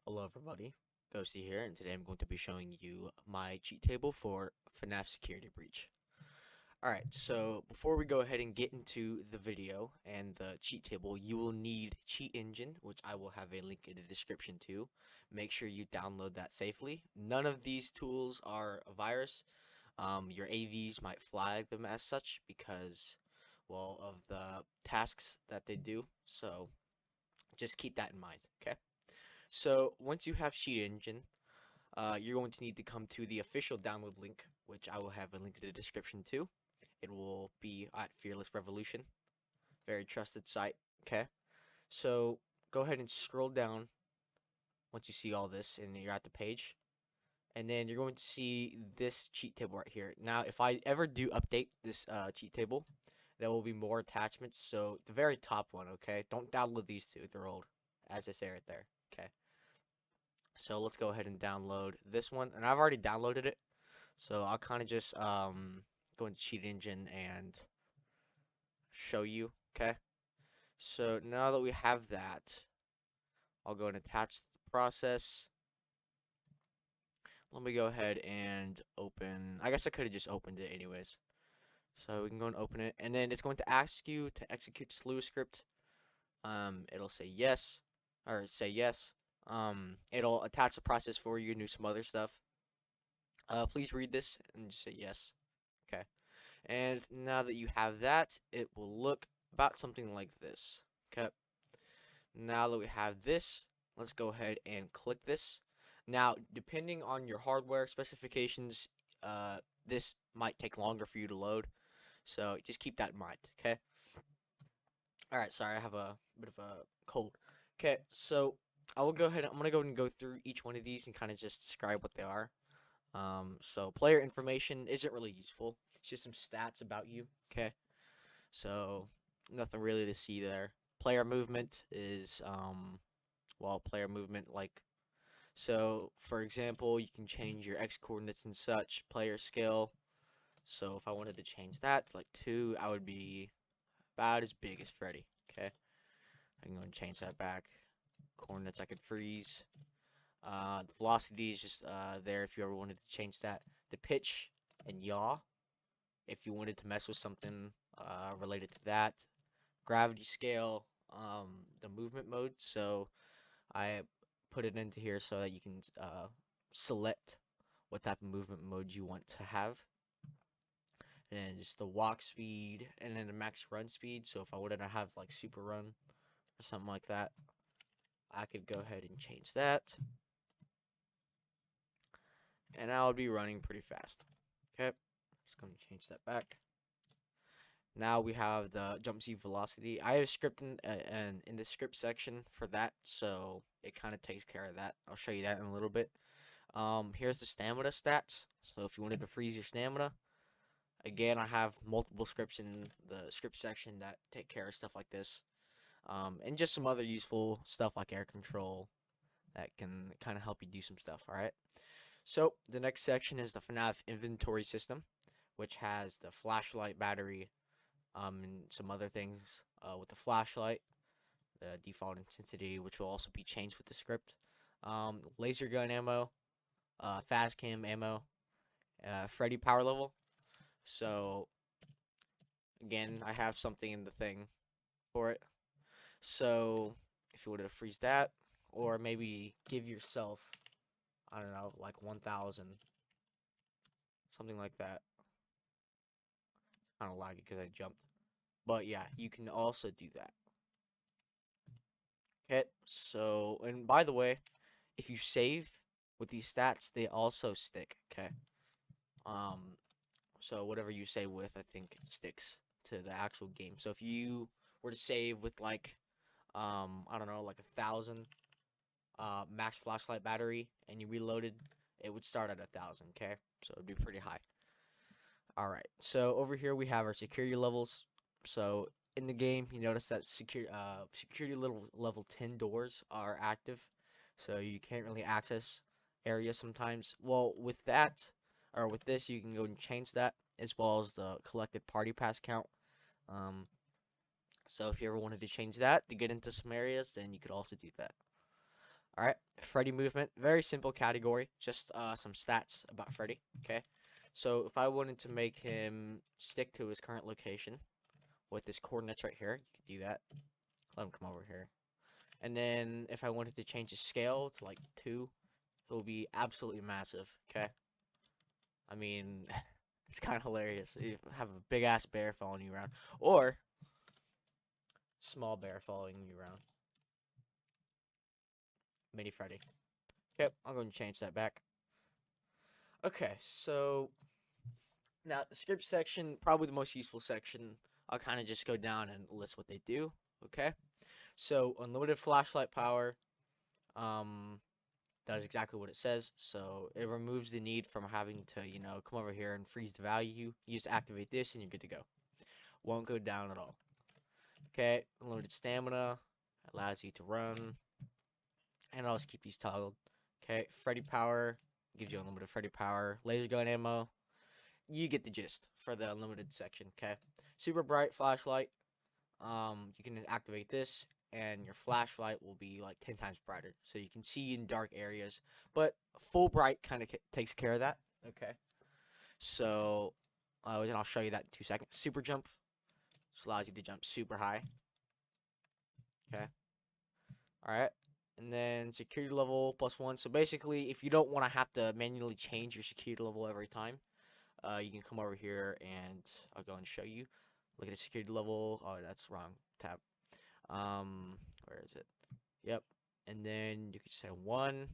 Hello everybody, Ghosty here, and today I'm going to be showing you my cheat table for Fnaf Security Breach. Alright, so before we go ahead and get into the video and the cheat table, you will need Cheat Engine, which I will have a link in the description to. Make sure you download that safely. None of these tools are a virus. Your AVs might flag them as such because, well, of the tasks that they do, so just keep that in mind, okay? So once you have Cheat Engine, you're going to need to come to the official download link, which I will have a link in the description too. It will be at Fearless Revolution, very trusted site. Okay, so go ahead and scroll down once you see all this, and you're at the page, and then you're going to see this cheat table right here. Now, if I ever do update this cheat table, there will be more attachments. So the very top one, okay, don't download these two; they're old, as I say right there. Okay. So let's go ahead and download this one, and I've already downloaded it. So I'll kind of just go into Cheat Engine and show you. Okay. So now that we have that, I'll go and attach the process. Let me go ahead and open. I guess I could have just opened it anyways. So we can go and open it, and then it's going to ask you to execute this Lua script. It'll say yes, or say yes. It'll attach the process for you and do some other stuff. Please read this and just say yes. Okay. And now that you have that, it will look about something like this. Okay. Now that we have this, let's go ahead and click this. Now, depending on your hardware specifications, this might take longer for you to load. So just keep that in mind. Okay. All right. Sorry, I have a bit of a cold. Okay. So I will go ahead. I'm gonna go and go through each one of these and kind of just describe what they are. So player information isn't really useful. It's just some stats about you. Okay. So nothing really to see there. Player movement is well, player movement like, so for example, you can change your X coordinates and such. Player skill. So if I wanted to change that to like 2, I would be about as big as Freddy. Okay. I can go and change that back. Coordinates I could freeze. The velocity is just there if you ever wanted to change that. The pitch and yaw, if you wanted to mess with something related to that. Gravity scale, the movement mode. So I put it into here so that you can select what type of movement mode you want to have. And just the walk speed, and then the max run speed. So if I wanted to have like super run or something like that, I could go ahead and change that. And I would be running pretty fast. Okay, just going to change that back. Now we have the Jumpsuit Velocity. I have a script in the script section for that, so it kind of takes care of that. I'll show you that in a little bit. Here's the stamina stats. So if you wanted to freeze your stamina, again, I have multiple scripts in the script section that take care of stuff like this. And just some other useful stuff like air control that can kind of help you do some stuff, alright? So the next section is the Fnaf inventory system, which has the flashlight battery, and some other things with the flashlight, the default intensity, which will also be changed with the script, laser gun ammo, fast cam ammo, Freddy power level. So again, I have something in the thing for it. So if you wanted to freeze that, or maybe give yourself, I don't know, like 1,000, something like that. Kind of laggy because I jumped. But yeah, you can also do that. Okay, so, and by the way, if you save with these stats, they also stick, okay? So whatever you save with, I think sticks to the actual game. So if you were to save with like, I don't know, like 1,000 max flashlight battery, and you reloaded, it would start at 1,000, okay? So it'd be pretty high. All right, so over here we have our security levels. So in the game, you notice that security level 10 doors are active, so you can't really access areas sometimes. Well, with that, or with this, you can go and change that, as well as the collected party pass count. Um, so if you ever wanted to change that to get into some areas, then you could also do that. All right, Freddy Movement, very simple category, just some stats about Freddy. Okay, so if I wanted to make him stick to his current location with his coordinates right here, you could do that. Let him come over here. And then if I wanted to change his scale to like 2, it will be absolutely massive. Okay, I mean, it's kind of hilarious. You have a big ass bear following you around, or small bear following you around. Mini Freddy. Okay, I'm going to change that back. Okay, so now the script section, probably the most useful section. I'll kind of just go down and list what they do. Okay, so unlimited flashlight power. Um, does exactly what it says. So it removes the need from having to, come over here and freeze the value. You just activate this and you're good to go. Won't go down at all. Okay, unlimited stamina allows you to run, and I'll just keep these toggled. Okay, Freddy power gives you unlimited Freddy power. Laser gun ammo. You get the gist for the unlimited section. Okay, super bright flashlight. You can activate this, and your flashlight will be like 10 times brighter, so you can see in dark areas. But Fulbright kind of takes care of that. Okay, so and I'll show you that in 2 seconds. Super jump, just allows you to jump super high. Okay, all right, and then security level +1. So basically, if you don't want to have to manually change your security level every time, you can come over here and I'll go and show you. Look at the security level. Oh, that's wrong tab. Where is it? Yep. And then you could say 1.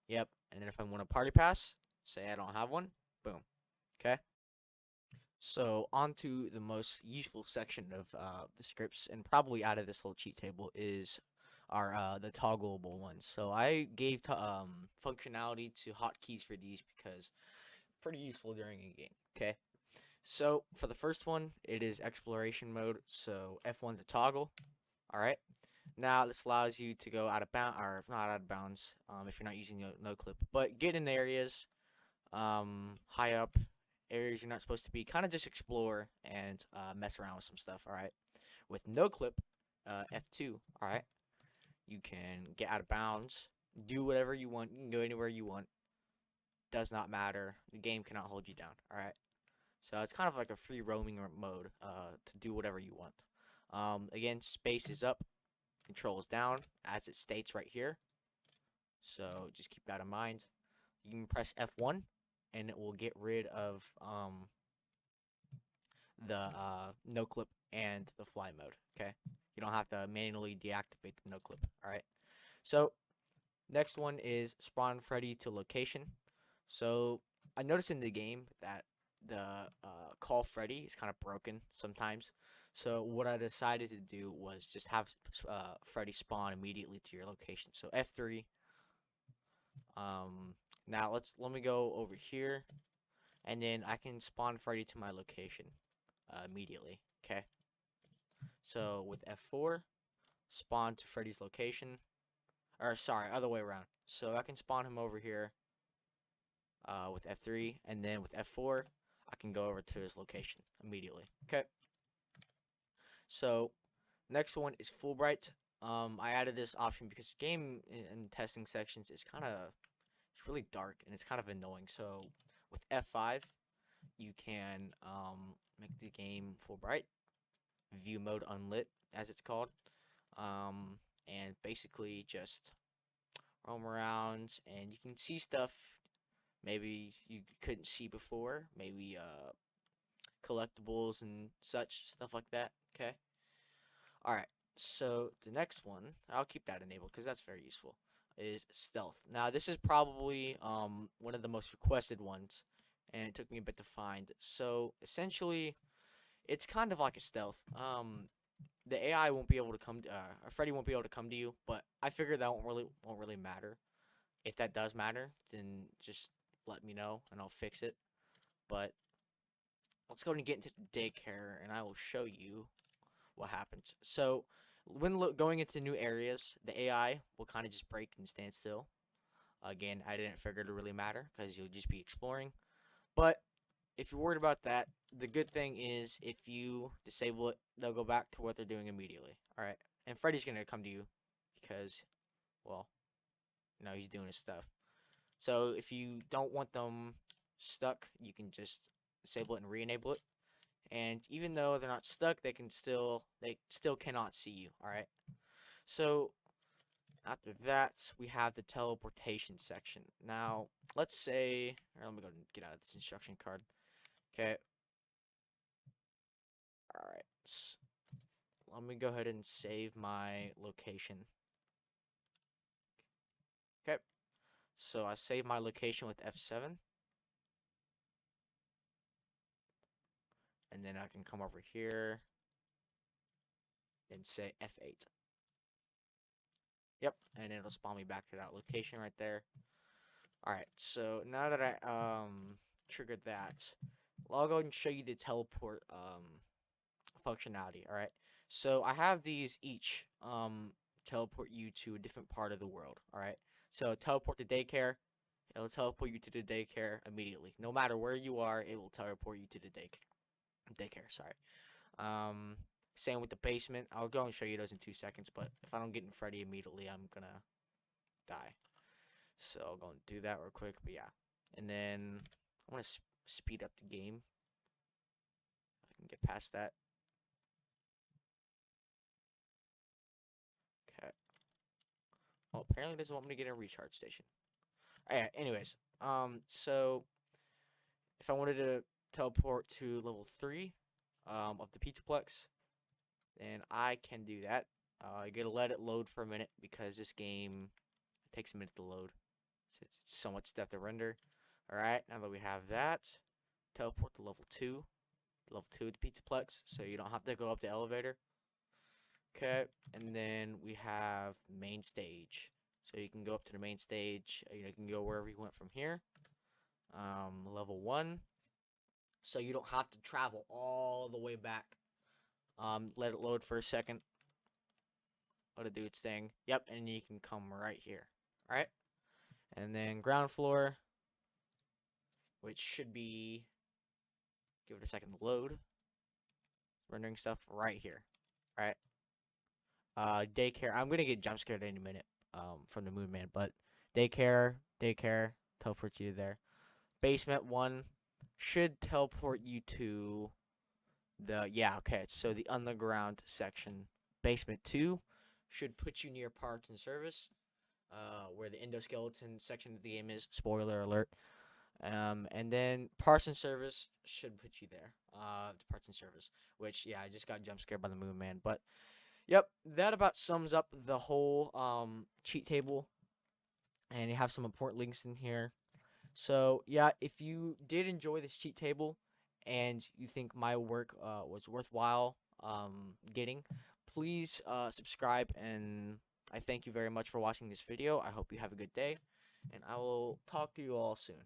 Yep. And then if I want a party pass, say I don't have one. Boom. Okay. So on to the most useful section of the scripts, and probably out of this whole cheat table is our the toggleable ones. So I gave functionality to hotkeys for these because pretty useful during a game. Okay. So for the first one, it is exploration mode. So F1 to toggle. All right. Now this allows you to go out of bounds, or not out of bounds, if you're not using no clip, but get in areas, high up, areas you're not supposed to be. Kind of just explore and mess around with some stuff. All right. With no clip, F2. All right. You can get out of bounds, do whatever you want. You can go anywhere you want. Does not matter. The game cannot hold you down. All right. So it's kind of like a free roaming mode to do whatever you want. Again, space is up, control is down, as it states right here. So just keep that in mind. You can press F1, and it will get rid of the no clip and the fly mode. Okay, you don't have to manually deactivate the no clip. All right. So next one is spawn Freddy to location. So I noticed in the game that the call Freddy is kind of broken sometimes. So what I decided to do was just have Freddy spawn immediately to your location. So F3. Now let me go over here, and then I can spawn Freddy to my location immediately. Okay. So with F4, spawn to Freddy's location, or sorry, other way around. So I can spawn him over here with F3, and then with F4, I can go over to his location immediately. Okay. So next one is Fulbright. I added this option because the game in testing sections is it's really dark and it's kind of annoying. So with F5, you can make the game Fulbright, view mode unlit as it's called, and basically just roam around and you can see stuff maybe you couldn't see before, maybe collectibles and such stuff like that. Okay. All right. So the next one, I'll keep that enabled because that's very useful, is stealth. Now this is probably one of the most requested ones, and it took me a bit to find. So essentially, it's kind of like a stealth. The AI won't be able to come, Freddy won't be able to come to you, but I figured that won't really matter. If that does matter, then just let me know and I'll fix it. But let's go and get into daycare, and I will show you what happens. So when going into new areas, the AI will kind of just break and stand still. Again, I didn't figure it to really matter because you'll just be exploring. But if you're worried about that, the good thing is if you disable it, they'll go back to what they're doing immediately. All right, and Freddy's gonna come to you because, well, he's doing his stuff. So if you don't want them stuck, you can just disable it and re-enable it. And even though they're not stuck, they still cannot see you. All right. So after that, we have the teleportation section. Now, let's say, let me go and get out of this instruction card. Okay. All right. Let me go ahead and save my location. Okay. So I save my location with F7. And then I can come over here and say F8. Yep, and it'll spawn me back to that location right there. Alright, so now that I triggered that, I'll go ahead and show you the teleport functionality. Alright. So I have these each teleport you to a different part of the world. Alright. So teleport to daycare, it'll teleport you to the daycare immediately. No matter where you are, it will teleport you to the daycare, sorry. Same with the basement. I'll go and show you those in 2 seconds, but if I don't get in Freddy immediately, I'm gonna die. So I'll go and do that real quick, but yeah. And then I want to speed up the game. I can get past that. Okay. Well, apparently it doesn't want me to get in a recharge station. Alright, anyways. So if I wanted to teleport to level 3 of the Pizzaplex, then I can do that. You gotta let it load for a minute because this game takes a minute to load. So it's so much stuff to render. Alright, now that we have that, teleport to level 2. Level 2 of the Pizzaplex, so you don't have to go up the elevator. Okay, and then we have main stage. So you can go up to the main stage. You can go wherever you went from here. Level 1. So you don't have to travel all the way back. Let it load for a second. Let it do its thing. Yep, and you can come right here. Alright? And then ground floor, which should be, give it a second to load. Rendering stuff right here. Alright? Daycare. I'm gonna get jump scared any minute from the Moon Man, but daycare, teleport you there. Basement 1 should teleport you to the, yeah, okay, so the underground section. Basement 2 should put you near parts and service, where the endoskeleton section of the game is. Spoiler alert. And then parts and service should put you there. Parts and service, which, yeah, I just got jump scared by the Moon Man, but yep, that about sums up the whole cheat table. And you have some important links in here. So yeah, if you did enjoy this cheat table and you think my work was worthwhile getting, please subscribe, and I thank you very much for watching this video. I hope you have a good day, and I will talk to you all soon.